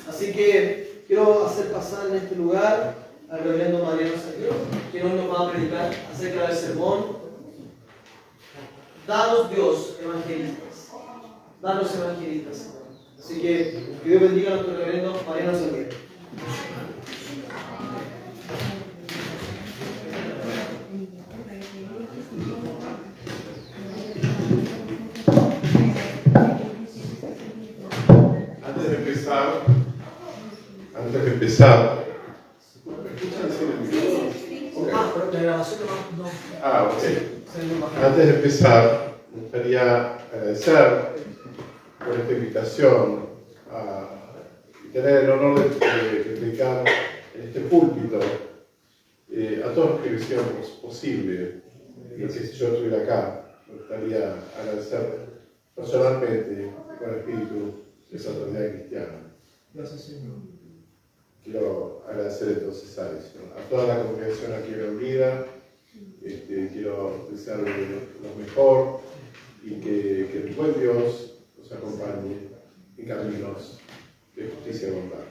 Así que quiero hacer pasar en este lugar al reverendo Mariano Santiago, quien hoy nos va a predicar acerca del sermón. Danos Dios evangelistas. Danos evangelistas. Así que Dios bendiga a nuestro reverendo Mariano Santiago. Antes de empezar, Antes de empezar, me gustaría agradecer por esta invitación y tener el honor de predicar en este púlpito a todos los que lo hicieron posible y que si yo estuviera acá, me gustaría agradecer personalmente con el espíritu de esa autoridad cristiana. Gracias, Señor. Quiero agradecer entonces a toda la congregación aquí reunida. Quiero desearle lo mejor y que el buen Dios nos acompañe en caminos de justicia y bondad.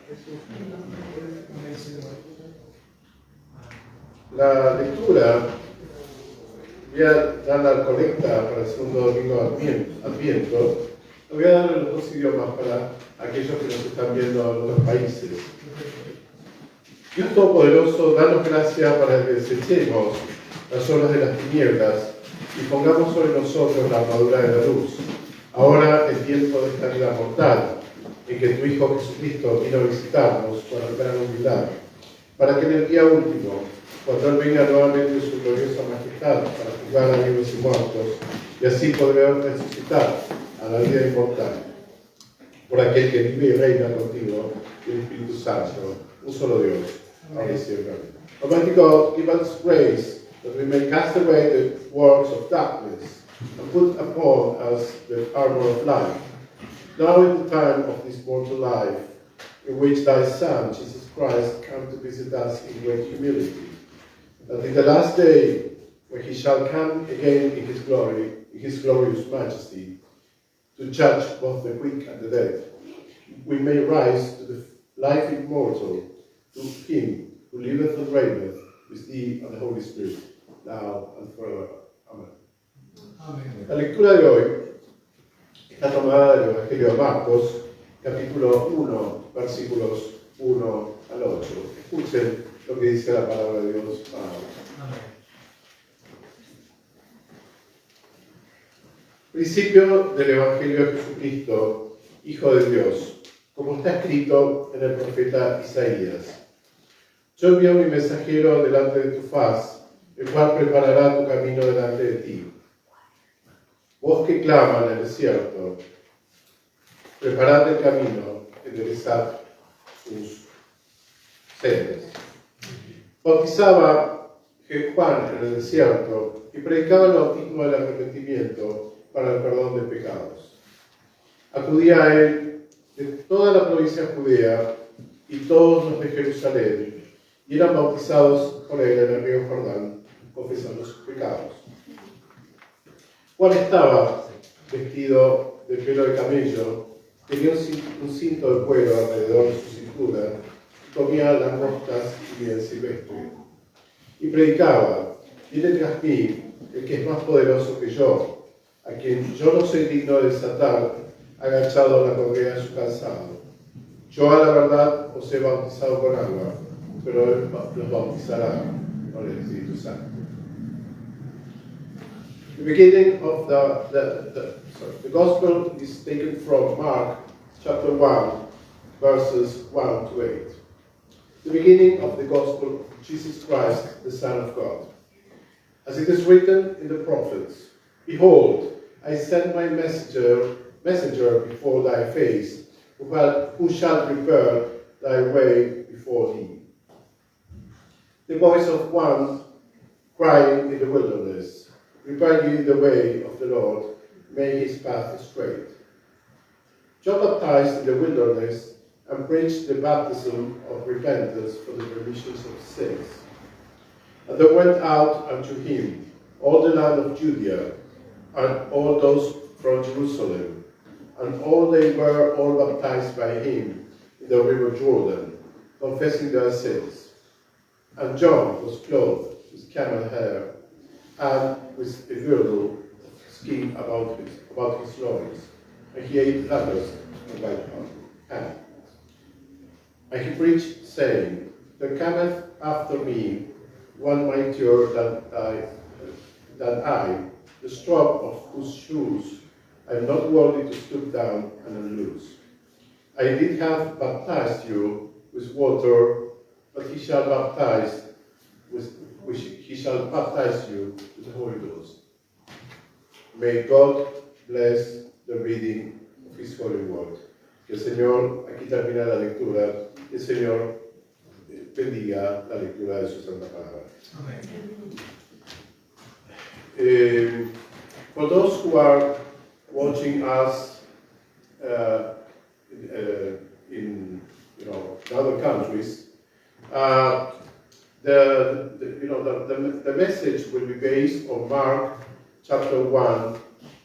La lectura, voy a dar la colecta para el segundo domingo de Adviento. Lo voy a dar en los dos idiomas para aquellos que nos están viendo en otros países. Dios Todopoderoso, danos gracia para que desechemos las obras de las tinieblas y pongamos sobre nosotros la armadura de la luz. Ahora, en tiempo de esta vida mortal, en que tu Hijo Jesucristo vino a visitarnos con la gran humildad, para que en el día último, cuando Él venga nuevamente en su gloriosa majestad para juzgar a vivos y muertos, y así poder resucitar a la vida inmortal, por aquel que vive y reina contigo, y el Espíritu Santo, un solo Dios, ahora y siempre. Almighty God, give us grace that we may cast away the works of darkness and put upon us the armor of light. Now in the time of this mortal life, in which thy Son, Jesus Christ, came to visit us in great humility, that in the last day, when he shall come again in his glory, in his glorious majesty, to judge both the quick and the dead, we may rise to the life immortal, to him who liveth and reigneth with thee and the Holy Spirit, now and forever. Amén. Amén. La lectura de hoy está tomada del Evangelio de Marcos, capítulo 1, versículos 1 al 8. Escuchen lo que dice la palabra de Dios para hoy. Amén. Principio del Evangelio de Jesucristo, Hijo de Dios, como está escrito en el profeta Isaías. Yo envío mi mensajero delante de tu faz, el cual preparará tu camino delante de ti. Voz que clama en el desierto, preparad el camino, enderezad sus sendas. Bautizaba Juan en el desierto y predicaba el bautismo del arrepentimiento para el perdón de pecados. Acudía a él de toda la provincia judea y todos los de Jerusalén, y eran bautizados por él en el río Jordán, confesando sus pecados. Juan estaba vestido de pelo de camello, tenía un cinto de cuero alrededor de su cintura, y comía langostas y miel silvestre. Y predicaba: viene tras mí el que es más poderoso que yo, a quien yo no soy digno de desatar, agachado a la correa de su calzado. Yo a la verdad os he bautizado con agua, pero Él los bautizará con el Espíritu Santo. The beginning of the Gospel is taken from Mark chapter 1, verses 1 to 8. The beginning of the Gospel of Jesus Christ, the Son of God. As it is written in the prophets, behold, I send my messenger before thy face, who shall prepare thy way before thee. The voice of one crying in the wilderness, prepare ye the way of the Lord, make his path straight. John baptized in the wilderness and preached the baptism of repentance for the remission of sins. And there went out unto him all the land of Judea, and all those from Jerusalem, and all they were all baptized by him in the river Jordan, confessing their sins. And John was clothed with camel hair and with a girdle of skin about his loins, and he ate locusts and white honey. And he preached, saying, "There cometh after me one mightier than I, the strap of whose shoes I am not worthy to stoop down and unloose. I did have baptized you with water, but he shall baptize you with the Holy Ghost." May God bless the reading of His holy word. Que el Señor, aquí termina la lectura, el Señor bendiga la lectura de su santa palabra. For those who are watching us in other countries, the message will be based on Mark chapter 1,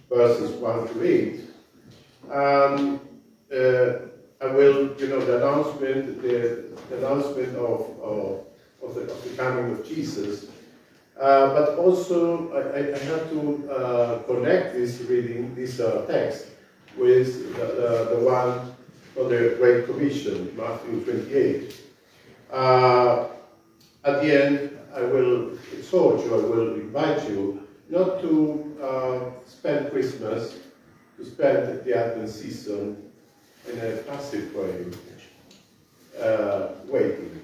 verses 1 to 8. I will, the announcement of the coming of Jesus. But also, I have to connect this reading, this text, with the one of the Great Commission, Matthew 28. At the end, I will exhort you, I will invite you not to spend Christmas, to spend the Advent season in a passive way, waiting.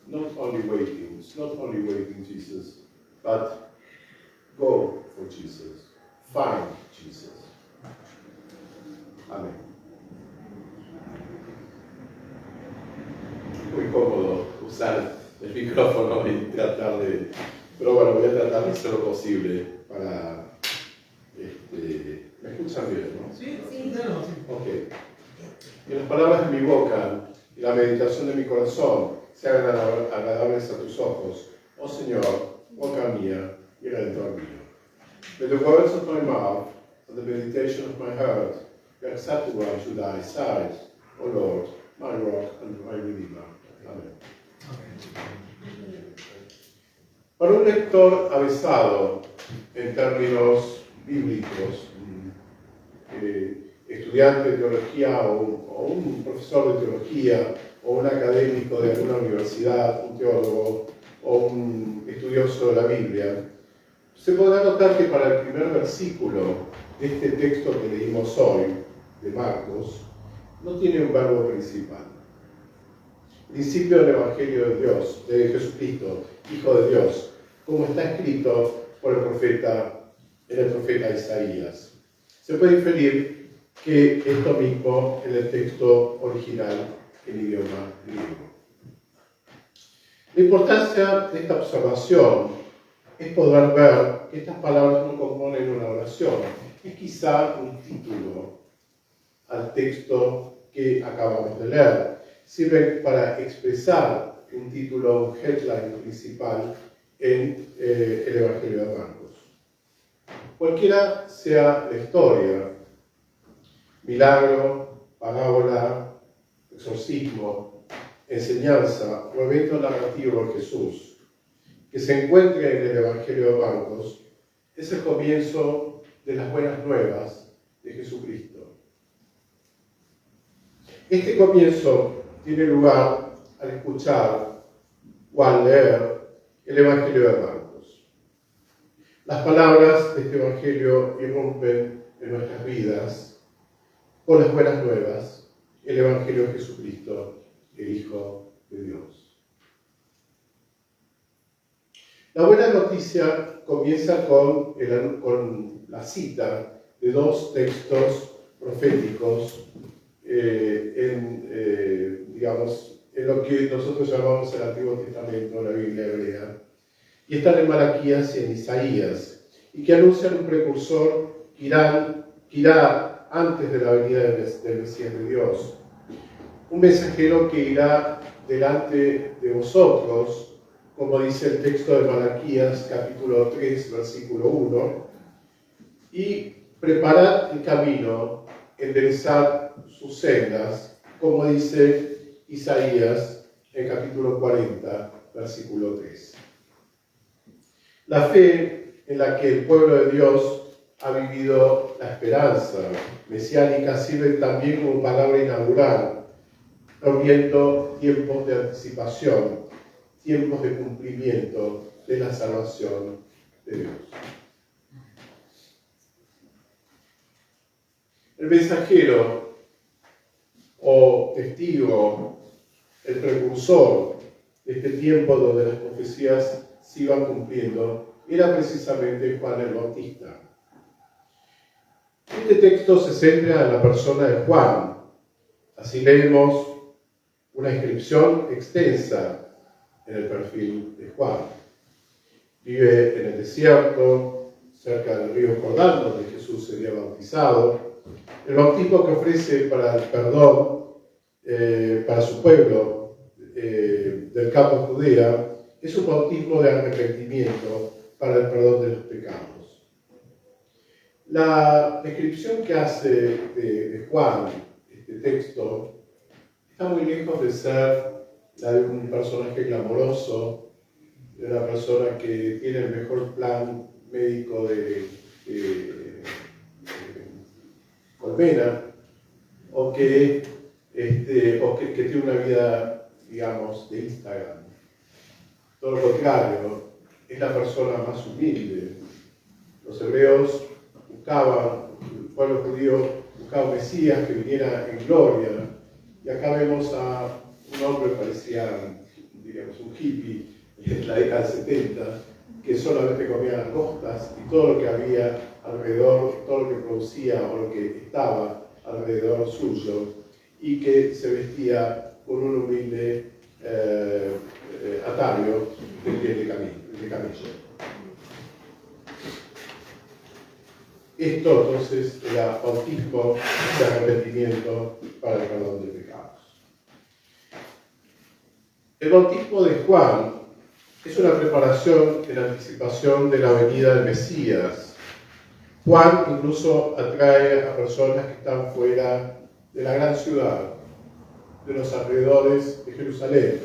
Not only waiting, it's not only waiting Jesus, but go for Jesus, find Jesus. Amén. Muy cómodo usar el micrófono y tratar de... Pero bueno, voy a tratar de hacer lo posible para... ¿Me escuchan bien, no? Sí. Ok. Que las palabras de mi boca y la meditación de mi corazón sean agradables a tus ojos, oh Señor, boca mía y redentor mío. May the words of my mouth and the meditation of my heart be acceptable unto thy sight, O Lord, my rock and my redeemer. Amén. Para un lector avesado en términos bíblicos, estudiante de teología o un profesor de teología o un académico de alguna universidad, un teólogo o un estudioso de la Biblia, se podrá notar que para el primer versículo de este texto que leímos hoy, de Marcos, no tiene un verbo principal. Principio del Evangelio de Dios, de Jesucristo, Hijo de Dios, como está escrito por el profeta Isaías. Se puede inferir que esto mismo en el texto original en idioma griego. La importancia de esta observación es poder ver que estas palabras no componen una oración, es quizá un título al texto que acabamos de leer. Sirven para expresar un título, un headline principal en el Evangelio de Marcos. Cualquiera sea la historia, milagro, parábola, exorcismo, enseñanza o evento narrativo de Jesús, que se encuentre en el Evangelio de Marcos, es el comienzo de las buenas nuevas de Jesucristo. Este comienzo tiene lugar al escuchar o al leer el Evangelio de Marcos. Las palabras de este Evangelio irrumpen en nuestras vidas con las buenas nuevas, el Evangelio de Jesucristo, el Hijo de Dios. La buena noticia comienza con la cita de dos textos proféticos en lo que nosotros llamamos el Antiguo Testamento, la Biblia hebrea, y están en Malaquías y en Isaías, y que anuncian un precursor que irá antes de la venida del Mesías de Dios, un mensajero que irá delante de vosotros, como dice el texto de Malaquías, capítulo 3, versículo 1, y preparad el camino, enderezad sus sendas, como dice Isaías en capítulo 40, versículo 3. La fe en la que el pueblo de Dios ha vivido la esperanza mesiánica sirve también como palabra inaugural, rompiendo tiempos de anticipación, tiempos de cumplimiento de la salvación de Dios. El mensajero o testigo, el precursor de este tiempo donde las profecías se iban cumpliendo, era precisamente Juan el Bautista. Este texto se centra en la persona de Juan. Así leemos una inscripción extensa en el perfil de Juan. Vive en el desierto, cerca del río Jordán, donde Jesús sería bautizado. El bautismo que ofrece para el perdón para su pueblo del campo de Judea es un bautismo de arrepentimiento para el perdón de los pecados. La descripción que hace de Juan, este texto, está muy lejos de ser la de un personaje clamoroso, de una persona que tiene el mejor plan médico de Colmena, o que tiene una vida, digamos, de Instagram. Todo lo contrario, es la persona más humilde. Los hebreos buscaban, el pueblo judío buscaba un Mesías que viniera en gloria, y acá vemos a un hombre que parecía, digamos, un hippie en la década del 70, que solamente comía langostas y todo lo que había alrededor, todo lo que producía o lo que estaba alrededor suyo, y que se vestía con un humilde atario de piel de camello. Esto entonces era bautismo de arrepentimiento para el perdón de pecados. El bautismo de Juan es una preparación en anticipación de la venida del Mesías. Juan incluso atrae a personas que están fuera de la gran ciudad, de los alrededores de Jerusalén,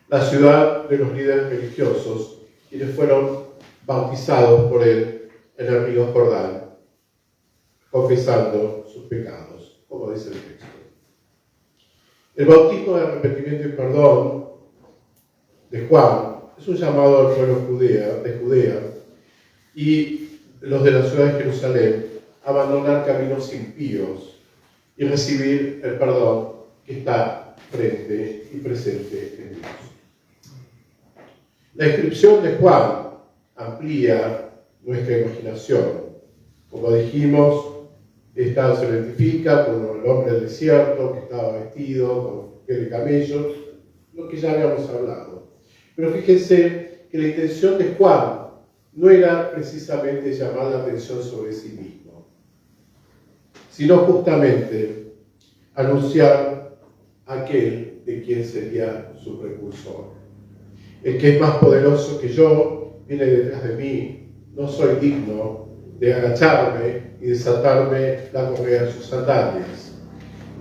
la ciudad de los líderes religiosos, quienes fueron bautizados por él en el río Jordán, confesando sus pecados, como dice el texto. El bautismo de arrepentimiento y perdón de Juan es un llamado al pueblo de Judea y los de la ciudad de Jerusalén a abandonar caminos impíos y recibir el perdón que está frente y presente en Dios. La inscripción de Juan amplía nuestra imaginación. Como dijimos, se lo identifica como el hombre del desierto que estaba vestido con piel de camellos, lo que ya habíamos hablado. Pero fíjense que la intención de Juan no era precisamente llamar la atención sobre sí mismo, sino justamente anunciar aquel de quien sería su precursor. El que es más poderoso que yo viene detrás de mí. No soy digno de agacharme y desatarme la correa de sus sandalias.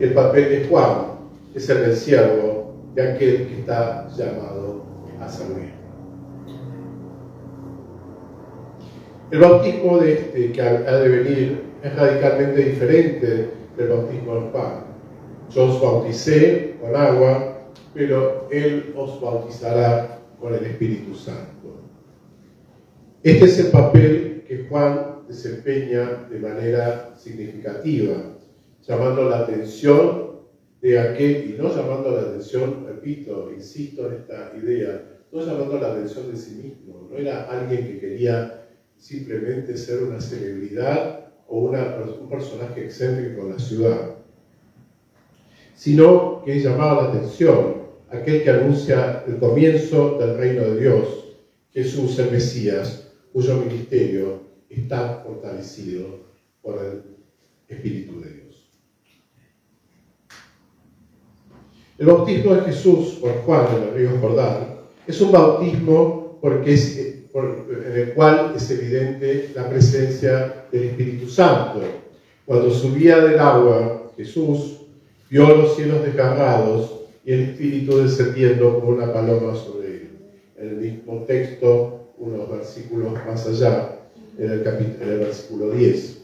El papel de Juan es el del siervo de aquel que está llamado a servir. El bautismo de este que ha de venir es radicalmente diferente del bautismo de Juan. Yo os bauticé con agua, pero él os bautizará con el Espíritu Santo. Este es el papel que Juan desempeña de manera significativa, llamando la atención de aquel, y no llamando la atención, repito, insisto en esta idea, no llamando la atención de sí mismo. No era alguien que quería simplemente ser una celebridad o un personaje excéntrico en la ciudad, sino que llamaba la atención aquel que anuncia el comienzo del reino de Dios, Jesús el Mesías, cuyo ministerio está fortalecido por el Espíritu de Dios. El bautismo de Jesús por Juan en el río Jordán es un bautismo en el cual es evidente la presencia del Espíritu Santo. Cuando subía del agua Jesús, Vio los cielos desgarrados y el Espíritu descendiendo como una paloma sobre él. En el mismo texto, unos versículos más allá, en el versículo 10.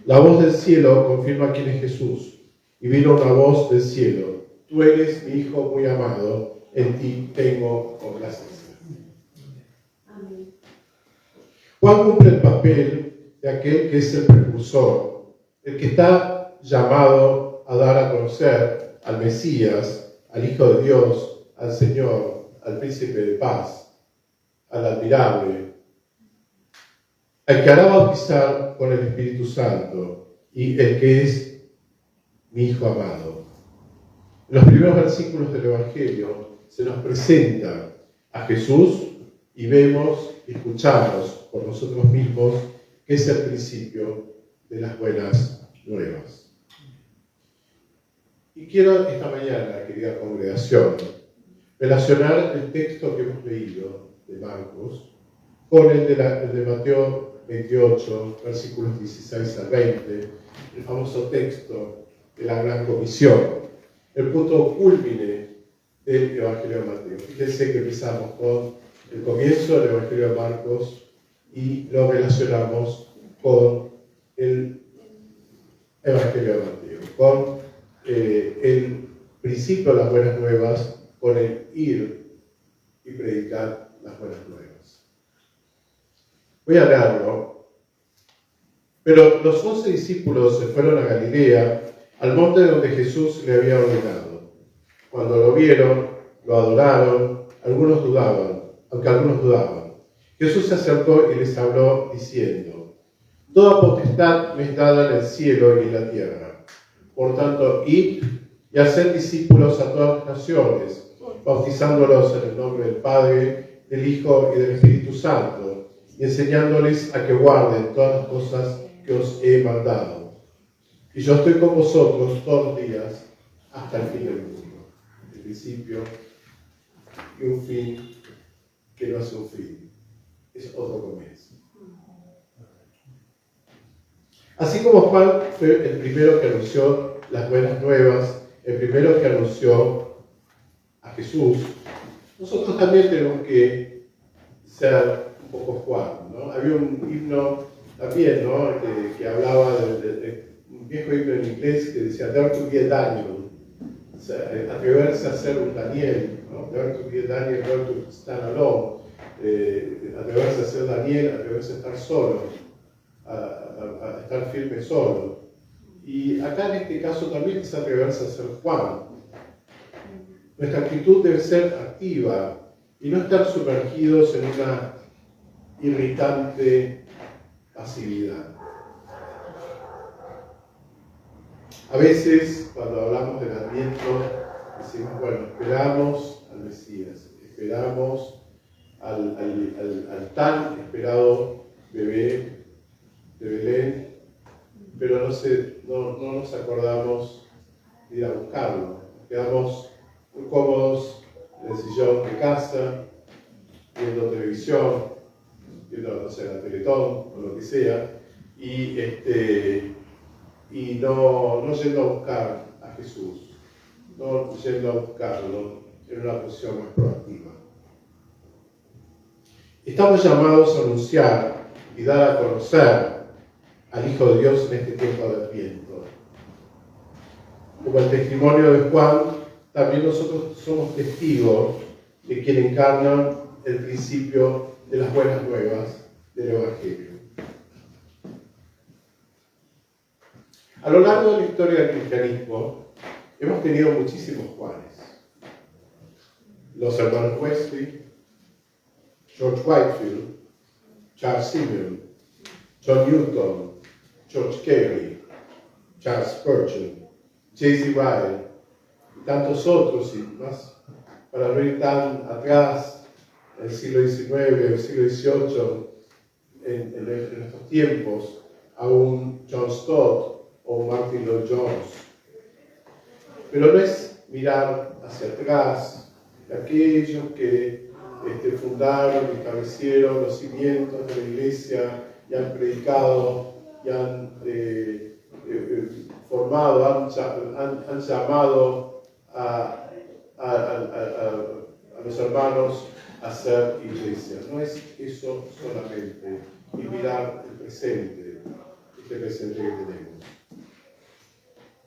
La voz del cielo confirma quién es Jesús. Y vino una voz del cielo: tú eres mi Hijo muy amado, en ti tengo complacencia. Juan cumple el papel de aquel que es el precursor, el que está llamado a dar a conocer al Mesías, al Hijo de Dios, al Señor, al Príncipe de Paz, al admirable, al que hará bautizar con el Espíritu Santo y el que es mi Hijo amado. En los primeros versículos del Evangelio se nos presenta a Jesús y vemos y escuchamos por nosotros mismos que es el principio de las buenas nuevas. Y quiero esta mañana, querida congregación, relacionar el texto que hemos leído de Marcos con el de Mateo 28, versículos 16 al 20, el famoso texto de la Gran Comisión, el punto cúlmine del Evangelio de Mateo. Fíjense que empezamos con el comienzo del Evangelio de Marcos y lo relacionamos con el Evangelio de Mateo, con el principio de las buenas nuevas, con el ir y predicar las buenas nuevas. Voy a leerlo. Pero los 11 discípulos se fueron a Galilea, al monte donde Jesús le había ordenado. Cuando lo vieron, lo adoraron, aunque algunos dudaban. Jesús se acercó y les habló diciendo: toda potestad me es dada en el cielo y en la tierra. Por tanto, id y haced discípulos a todas las naciones, bautizándolos en el nombre del Padre, del Hijo y del Espíritu Santo, y enseñándoles a que guarden todas las cosas que os he mandado. Y yo estoy con vosotros todos los días hasta el fin del mundo. El principio y un fin que no es un fin, es otro comienzo. Así como Juan fue el primero que anunció las buenas nuevas, el primero que anunció a Jesús, nosotros también tenemos que ser un poco Juan, ¿no? Había un himno también, ¿no? que hablaba de un viejo himno en inglés que decía Dare to be a Daniel, o sea, atreverse a ser un Daniel, ¿no? Dare to be a Daniel, dare to stand alone, atreverse a ser Daniel, atreverse a estar solo, a estar firme solo. Y acá en este caso también es atreverse a ser Juan. Nuestra actitud debe ser activa y no estar sumergidos en una irritante pasividad. A veces, cuando hablamos del Adviento, decimos, bueno, esperamos al Mesías, esperamos al tan esperado bebé de Belén, pero no nos acordamos de ir a buscarlo. Quedamos muy cómodos en el sillón de casa, viendo televisión, viendo, no sé, la Teletón o lo que sea, y no yendo a buscar a Jesús, no yendo a buscarlo en una posición más proactiva. Estamos llamados a anunciar y dar a conocer al Hijo de Dios en este tiempo de Adviento. Como el testimonio de Juan, también nosotros somos testigos de quien encarna el principio de las buenas nuevas del Evangelio. A lo largo de la historia del cristianismo, hemos tenido muchísimos Juanes. Los hermanos Wesley, George Whitefield, Charles Simeon, John Newton, George Carey, Charles Spurgeon, J.C. Ryle y tantos otros, y más para no ir tan atrás, en el siglo XIX, el siglo XVIII, en nuestros tiempos, aún John Stott o Martin Lloyd Jones. Pero no es mirar hacia atrás de aquellos que fundaron y establecieron los cimientos de la iglesia y han predicado y han formado, han llamado a los hermanos a ser iglesia. No es eso solamente, y mirar el presente, este presente que tenemos.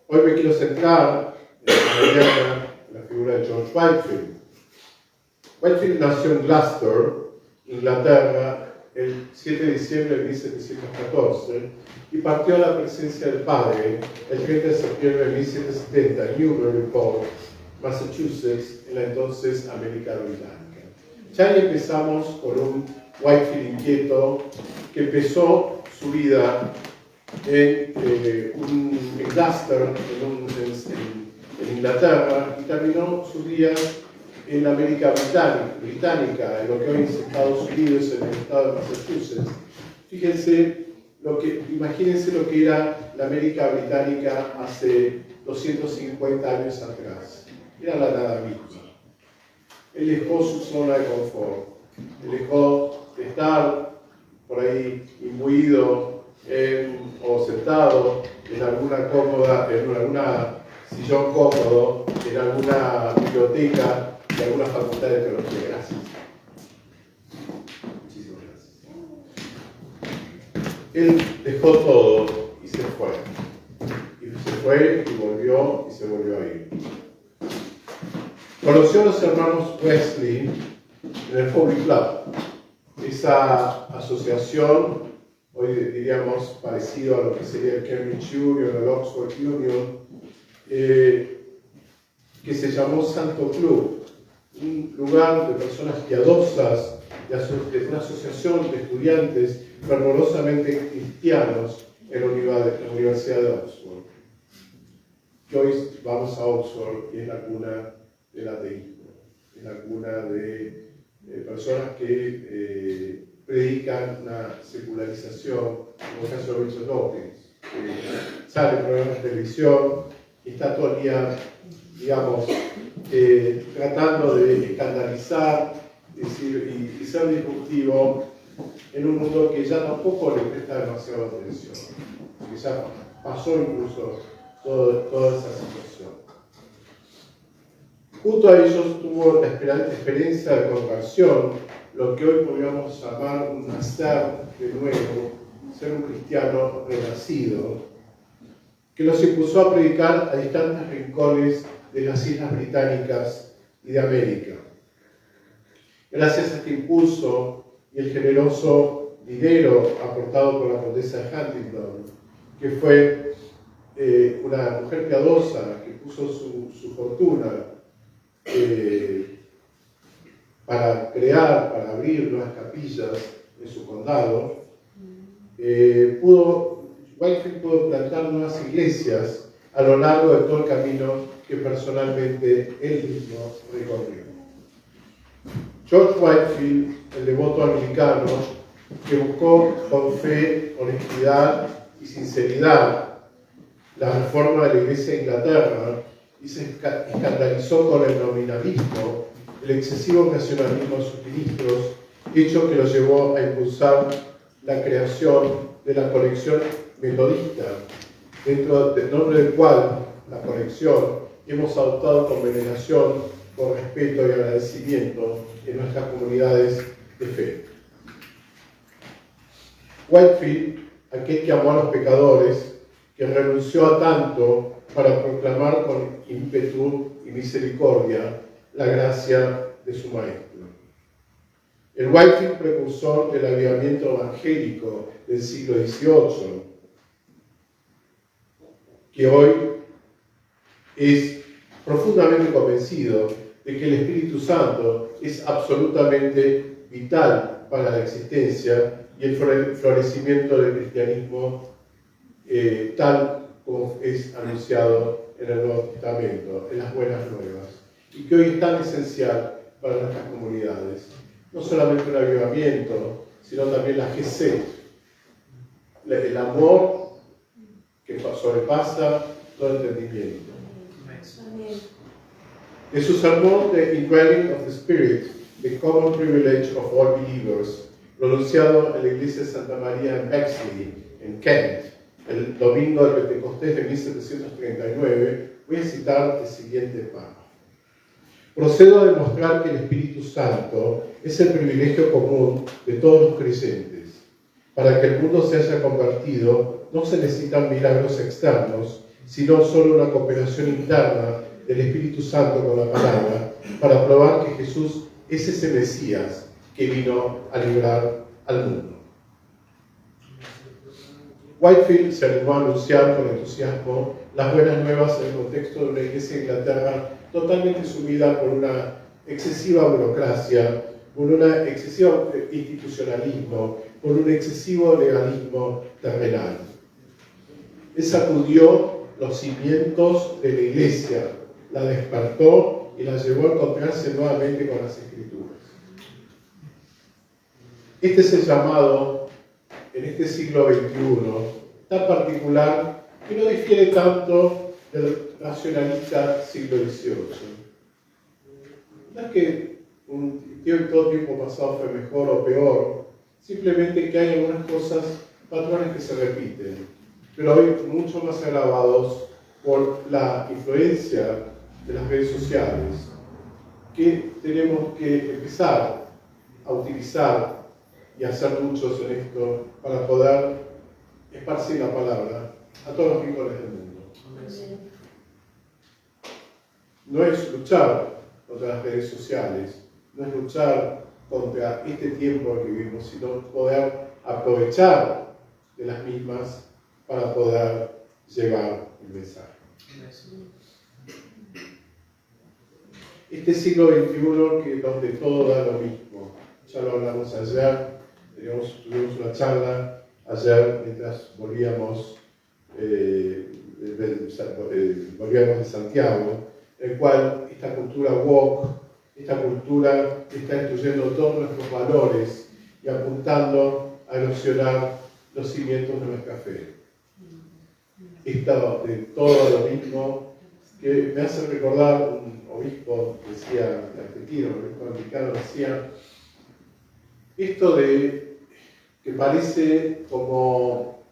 Hoy me quiero centrar en la figura de George Whitefield. Whitefield nació en Gloucester, Inglaterra, el 7 de diciembre de 1714 y partió a la presencia del Padre el 30 de septiembre de 1770 en Newburyport, Massachusetts, en la entonces América Británica. Ya ahí empezamos con un Whitefield inquieto que empezó su vida en Gloucester, en Inglaterra, y terminó sus días en América británica, en lo que hoy es Estados Unidos, en el estado de Massachusetts. Fíjense, imagínense lo que era la América británica hace 250 años atrás. Era la nada misma. Él dejó su zona de confort, él dejó de estar por ahí imbuido o sentado en alguna sillón cómodo, en alguna biblioteca de alguna facultad de teología. Gracias. Muchísimas gracias. Él dejó todo y se fue. Y se fue y volvió y se volvió a ir. Conoció a los hermanos Wesley en el Holy Club, esa asociación, hoy diríamos parecido a lo que sería el Cambridge Union o el Oxford Union, que se llamó Santo Club, un lugar de personas piadosas, de una asociación de estudiantes fervorosamente cristianos en la Universidad de Oxford. Que hoy vamos a Oxford y es la cuna del ateísmo, es la cuna de personas que predican una secularización, como el caso de Richard Dawkins, que sale en programas de televisión y está todo el día, digamos, tratando de escandalizar y ser disruptivo en un mundo que ya tampoco le presta demasiada atención, que ya pasó incluso toda esa situación. Junto a ellos tuvo la experiencia de conversión, lo que hoy podríamos llamar un nacer de nuevo, ser un cristiano renacido, que los impulsó a predicar a distantes rincones de las Islas Británicas y de América. Gracias a este impulso y el generoso dinero aportado por la condesa de Huntingdon, que fue una mujer piadosa que puso su fortuna para abrir nuevas capillas en su condado, Whitefield pudo plantar nuevas iglesias a lo largo de todo el camino que personalmente él mismo recorrió. George Whitefield, el devoto anglicano, que buscó con fe, honestidad y sinceridad la reforma de la Iglesia de Inglaterra y se escandalizó con el nominalismo, el excesivo nacionalismo de sus ministros, hecho que lo llevó a impulsar la creación de la colección metodista, dentro del nombre del cual la colección hemos adoptado con veneración, con respeto y agradecimiento en nuestras comunidades de fe. Whitefield, aquel que amó a los pecadores, que renunció a tanto para proclamar con ímpetu y misericordia la gracia de su maestro. El Whitefield precursor del avivamiento evangélico del siglo XVIII, que hoy es profundamente convencido de que el Espíritu Santo es absolutamente vital para la existencia y el florecimiento del cristianismo tal como es anunciado en el Nuevo Testamento, en las Buenas Nuevas, y que hoy es tan esencial para nuestras comunidades. No solamente un avivamiento, sino también la gesed, el amor que sobrepasa todo entendimiento. De su sermón The Indwelling of the Spirit, the Common Privilege of All Believers, pronunciado en la iglesia de Santa María en Bexley, en Kent, el domingo del Pentecostés de 1739, voy a citar el siguiente párrafo. Procedo a demostrar que el Espíritu Santo es el privilegio común de todos los creyentes. Para que el mundo se haya convertido, no se necesitan milagros externos, sino solo una cooperación interna del Espíritu Santo con la palabra, para probar que Jesús es ese Mesías que vino a librar al mundo. Whitefield se animó a anunciar con entusiasmo las buenas nuevas en el contexto de una iglesia de Inglaterra totalmente sumida por una excesiva burocracia, por un excesivo institucionalismo, por un excesivo legalismo terrenal. Él sacudió los cimientos de la iglesia, la despertó y la llevó a encontrarse nuevamente con las Escrituras. Este es el llamado en este siglo XXI, tan particular que no difiere tanto del racionalista siglo XVIII. No es que todo tiempo pasado fue mejor o peor, simplemente que hay algunas cosas, patrones que se repiten, pero hoy mucho más agravados por la influencia de las redes sociales, que tenemos que empezar a utilizar y hacer muchos en esto para poder esparcir la palabra a todos los rincones del mundo. No es luchar contra las redes sociales, no es luchar contra este tiempo que vivimos, sino poder aprovechar de las mismas para poder llevar el mensaje. Este siglo XXI que donde todo da lo mismo, ya lo hablamos ayer, tuvimos una charla ayer mientras volvíamos de Santiago, en el cual esta cultura woke, esta cultura está destruyendo todos nuestros valores y apuntando a erosionar los cimientos de nuestra fe. Esto de todo lo mismo que me hace recordar un obispo, decía argentino, un obispo americano, decía esto de que parece como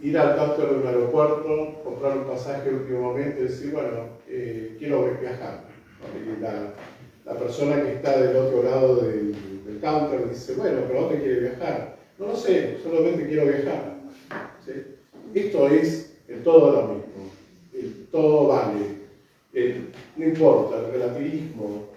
ir al counter de un aeropuerto, comprar un pasaje de último momento y decir, bueno, quiero viajar. Y la persona que está del otro lado del counter dice, bueno, ¿pero dónde quiere viajar? No lo sé, solamente quiero viajar. ¿Sí? Esto es el todo lo mismo, el todo vale, no importa el relativismo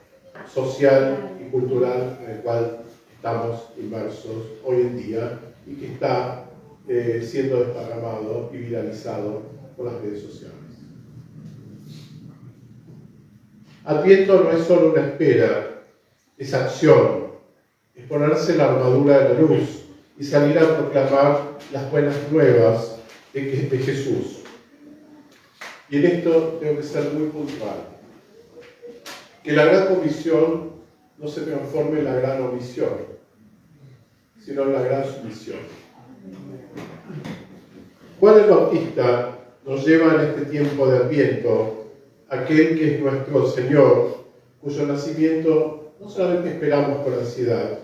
social y cultural en el cual estamos inmersos hoy en día y que está siendo desparramado y viralizado por las redes sociales. Adviento no es solo una espera, es acción, es ponerse la armadura de la luz y salir a proclamar las buenas nuevas de Jesús. Y en esto tengo que ser muy puntual. Que la gran comisión no se transforme en la gran omisión, sino en la gran sumisión. Juan el Bautista nos lleva en este tiempo de Adviento aquel que es nuestro Señor, cuyo nacimiento no solamente esperamos con ansiedad,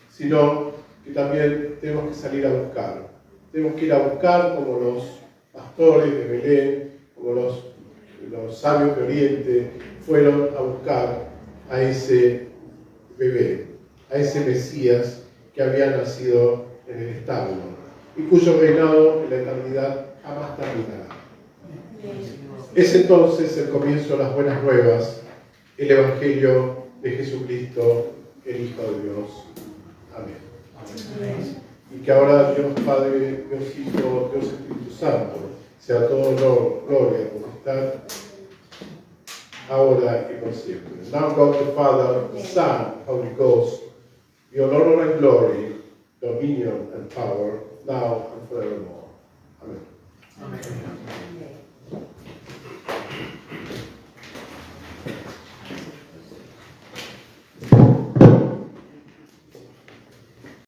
sino que también tenemos que salir a buscar. Tenemos que ir a buscar como los pastores de Belén, como los sabios de Oriente fueron a buscar a ese bebé, a ese Mesías que había nacido en el establo y cuyo reinado en la eternidad jamás terminará. Es entonces el comienzo de las buenas nuevas, el Evangelio de Jesucristo, el Hijo de Dios. Amén. Amén. Y que ahora Dios Padre, Dios Hijo, Dios Espíritu Santo, sea todo honor, gloria, potestad, ahora y por siempre. Now God the Father, the Son, Holy Ghost, be all honor and glory, dominion and power, now and forevermore. Amen. Amen.